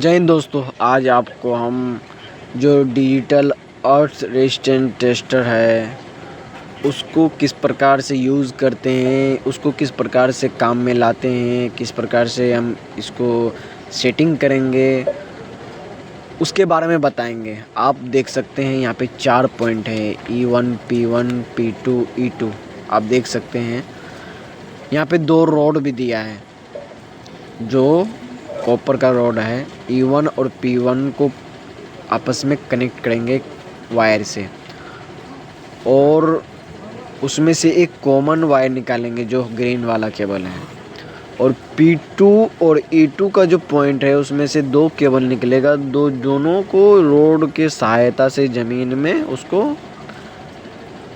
जय हिंद दोस्तों। आज आपको हम जो डिजिटल अर्थ रेजिस्टेंट टेस्टर है उसको किस प्रकार से यूज़ करते हैं, उसको किस प्रकार से काम में लाते हैं, किस प्रकार से हम इसको सेटिंग करेंगे, उसके बारे में बताएंगे। आप देख सकते हैं यहाँ पे 4 पॉइंट है E1, P1, P2, E2। आप देख सकते हैं यहाँ पे 2 रॉड भी दिया है जो कॉपर का रॉड है। E1 और P1 को आपस में कनेक्ट करेंगे वायर से और उसमें से एक कॉमन वायर निकालेंगे जो ग्रीन वाला केबल है। और P2 और E2 का जो पॉइंट है उसमें से 2 केबल निकलेगा। दोनों को रोड के सहायता से ज़मीन में उसको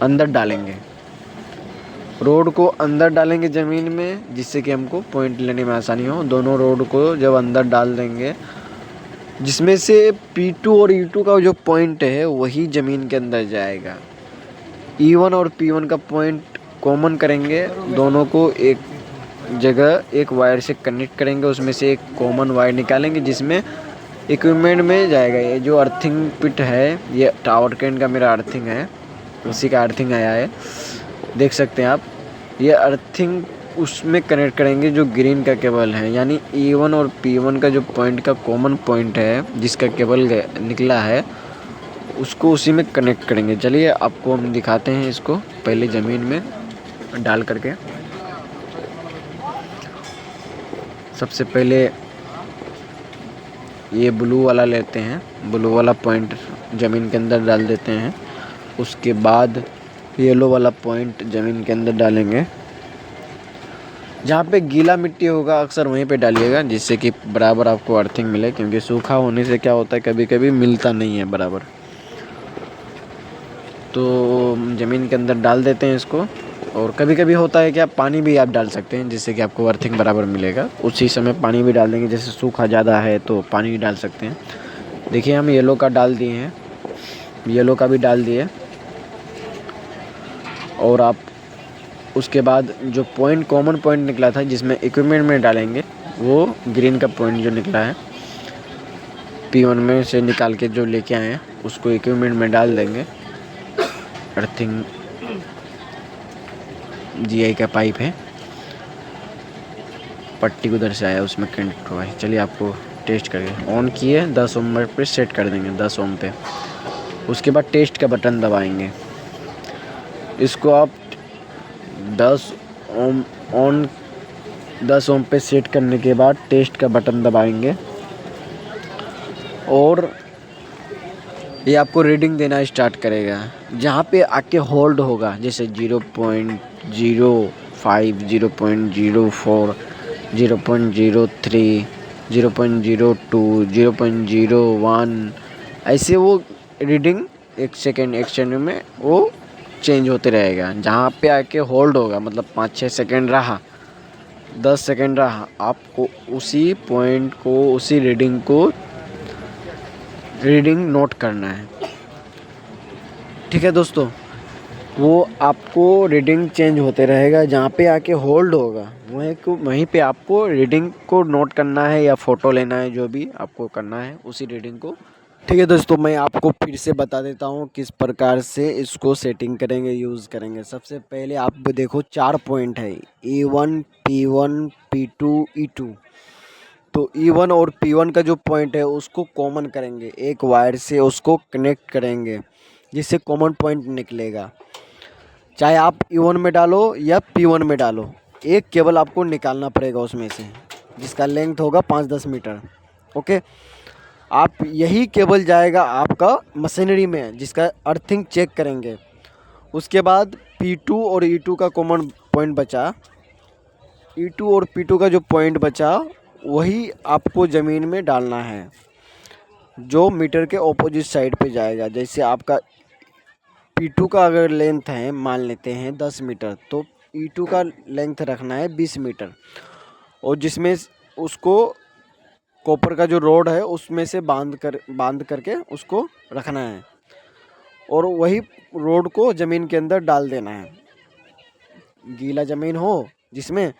अंदर डालेंगे, रोड को अंदर डालेंगे ज़मीन में, जिससे कि हमको पॉइंट लेने में आसानी हो। दोनों रोड को जब अंदर डाल देंगे, जिसमें से P2 और E2 का जो पॉइंट है वही ज़मीन के अंदर जाएगा। E1 और P1 का पॉइंट कॉमन करेंगे, दोनों को एक जगह एक वायर से कनेक्ट करेंगे। उसमें से एक कॉमन वायर निकालेंगे जिसमें इक्विपमेंट में जाएगा। ये जो अर्थिंग पिट है, ये टावर कैन का मेरा अर्थिंग है, उसी का अर्थिंग आया है, देख सकते हैं आप। ये अर्थिंग उसमें कनेक्ट करेंगे जो ग्रीन का केबल है, यानी E1 और P1 का जो पॉइंट का कॉमन पॉइंट है जिसका केबल निकला है उसको उसी में कनेक्ट करेंगे। चलिए आपको हम दिखाते हैं इसको पहले ज़मीन में डाल करके। सबसे पहले ये ब्लू वाला लेते हैं, ब्लू वाला पॉइंट ज़मीन के अंदर डाल देते हैं। उसके बाद येलो वाला पॉइंट ज़मीन के अंदर डालेंगे। जहाँ पे गीला मिट्टी होगा अक्सर वहीं पे डालिएगा, जिससे कि बराबर आपको अर्थिंग मिले, क्योंकि सूखा होने से क्या होता है कभी कभी मिलता नहीं है बराबर। तो ज़मीन के अंदर डाल देते हैं इसको। और कभी कभी होता है कि आप पानी भी आप डाल सकते हैं, जिससे कि आपको अर्थिंग बराबर मिलेगा। उसी समय पानी भी डाल देंगे, जैसे सूखा ज़्यादा है तो पानी भी डाल सकते हैं। देखिए हम येलो का डाल दिए हैं, येलो का भी डाल दिए। और आप उसके बाद जो पॉइंट कॉमन पॉइंट निकला था जिसमें इक्विपमेंट में डालेंगे, वो ग्रीन का पॉइंट जो निकला है P1 में से निकाल के जो लेके आए हैं उसको इक्विपमेंट में डाल देंगे। अर्थिंग GI का पाइप है, पट्टी उधर से आया उसमें कनेक्ट हुआ है। चलिए आपको टेस्ट करके ऑन किए, 10 ओम पे सेट कर देंगे, 10 ओम पे। उसके बाद टेस्ट का बटन दबाएंगे। इसको आप 10 ओम ऑन 10 ओम पे सेट करने के बाद टेस्ट का बटन दबाएंगे और ये आपको रीडिंग देना स्टार्ट करेगा। जहाँ पे आके होल्ड होगा, जैसे 0.05, 0.04, 0.03, 0.02, 0.01, ऐसे वो रीडिंग एक सेकेंड में वो चेंज होते रहेगा। जहाँ पे आके होल्ड होगा, मतलब 5-6 सेकेंड रहा, 10 सेकेंड रहा, आपको उसी पॉइंट को, उसी रीडिंग नोट करना है। ठीक है दोस्तों, वो आपको रीडिंग चेंज होते रहेगा। जहाँ पे आके होल्ड होगा वहीं पे आपको रीडिंग को नोट करना है या फ़ोटो लेना है, जो भी आपको करना है उसी रीडिंग को। ठीक है दोस्तों, मैं आपको फिर से बता देता हूँ किस प्रकार से इसको सेटिंग करेंगे, यूज़ करेंगे। सबसे पहले आप देखो 4 पॉइंट है, E1, P1, P2, E2। तो E1 और P1 का जो पॉइंट है उसको कॉमन करेंगे, एक वायर से उसको कनेक्ट करेंगे, जिससे कॉमन पॉइंट निकलेगा। चाहे आप E1 में डालो या P1 में डालो, एक केबल आपको निकालना पड़ेगा उसमें से, जिसका लेंथ होगा 5-10 मीटर। ओके, आप यही केबल जाएगा आपका मशीनरी में, जिसका अर्थिंग चेक करेंगे। उसके बाद P2 और E2 का कॉमन पॉइंट बचा, E2 और P2 का जो पॉइंट बचा वही आपको ज़मीन में डालना है, जो मीटर के ऑपोजिट साइड पे जाएगा। जैसे आपका P2 का अगर लेंथ है, मान लेते हैं 10 मीटर, तो E2 का लेंथ रखना है 20 मीटर, और जिसमें उसको कॉपर का जो रोड है उसमें से बांध करके उसको रखना है, और वही रोड को ज़मीन के अंदर डाल देना है। गीला ज़मीन हो जिसमें,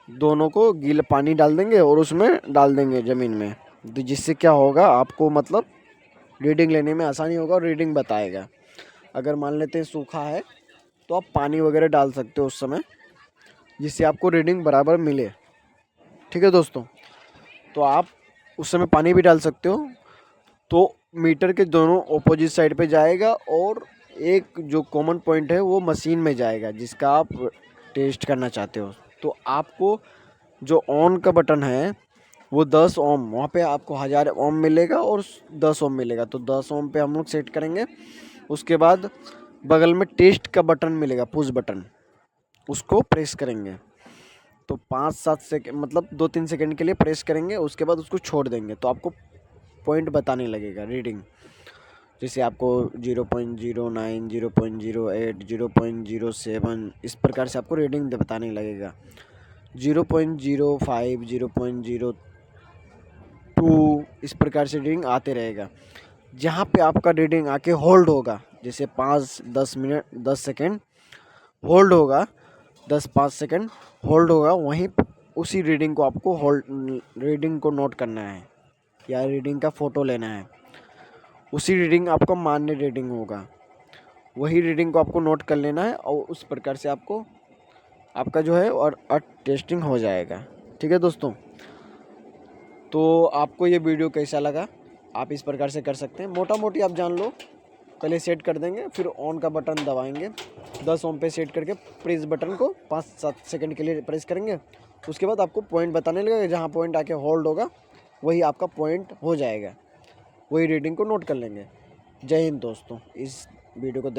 दोनों को गीला पानी डाल देंगे और उसमें डाल देंगे ज़मीन में। तो जिससे क्या होगा, आपको मतलब रीडिंग लेने में आसानी होगा और रीडिंग बताएगा। अगर मान लेते हैं सूखा है तो आप पानी वगैरह डाल सकते हो उस समय, जिससे आपको रीडिंग बराबर मिले। ठीक है दोस्तों, तो आप उस समय पानी भी डाल सकते हो, तो मीटर के दोनों ऑपोजिट साइड पे जाएगा और एक जो कॉमन पॉइंट है वो मशीन में जाएगा जिसका आप टेस्ट करना चाहते हो। तो आपको जो ऑन का बटन है वो 10 ओम, वहाँ पे आपको 1000 ओम मिलेगा और 10 ओम मिलेगा। तो 10 ओम पे हम लोग सेट करेंगे। उसके बाद बगल में टेस्ट का बटन मिलेगा, पुश बटन, उसको प्रेस करेंगे। तो 5-7 सेकेंड मतलब 2-3 सेकेंड के लिए प्रेस करेंगे, उसके बाद उसको छोड़ देंगे तो आपको पॉइंट बताने लगेगा रीडिंग। जैसे आपको 0.09, 0.08, 0.07 इस प्रकार से आपको रीडिंग बताने लगेगा। 0.05, 0.02 इस प्रकार से रीडिंग आते रहेगा। जहाँ पे आपका रीडिंग आके होल्ड होगा, जैसे 5-10 मिनट 10 सेकेंड होल्ड होगा, 10-5 सेकेंड होल्ड होगा, वहीं उसी रीडिंग को आपको रीडिंग को नोट करना है या रीडिंग का फ़ोटो लेना है। उसी रीडिंग आपका मान्य रीडिंग होगा, वही रीडिंग को आपको नोट कर लेना है और उस प्रकार से आपको आपका जो है और टेस्टिंग हो जाएगा। ठीक है दोस्तों, तो आपको ये वीडियो कैसा लगा, आप इस प्रकार से कर सकते हैं। मोटा मोटी आप जान लो, पहले सेट कर देंगे, फिर ऑन का बटन दबाएंगे, 10 ओम पे सेट करके प्रेस बटन को 5-7 सेकंड के लिए प्रेस करेंगे। उसके बाद आपको पॉइंट बताने लगेगा, जहाँ पॉइंट आके होल्ड होगा वही आपका पॉइंट हो जाएगा, वही रीडिंग को नोट कर लेंगे। जय हिंद दोस्तों, इस वीडियो को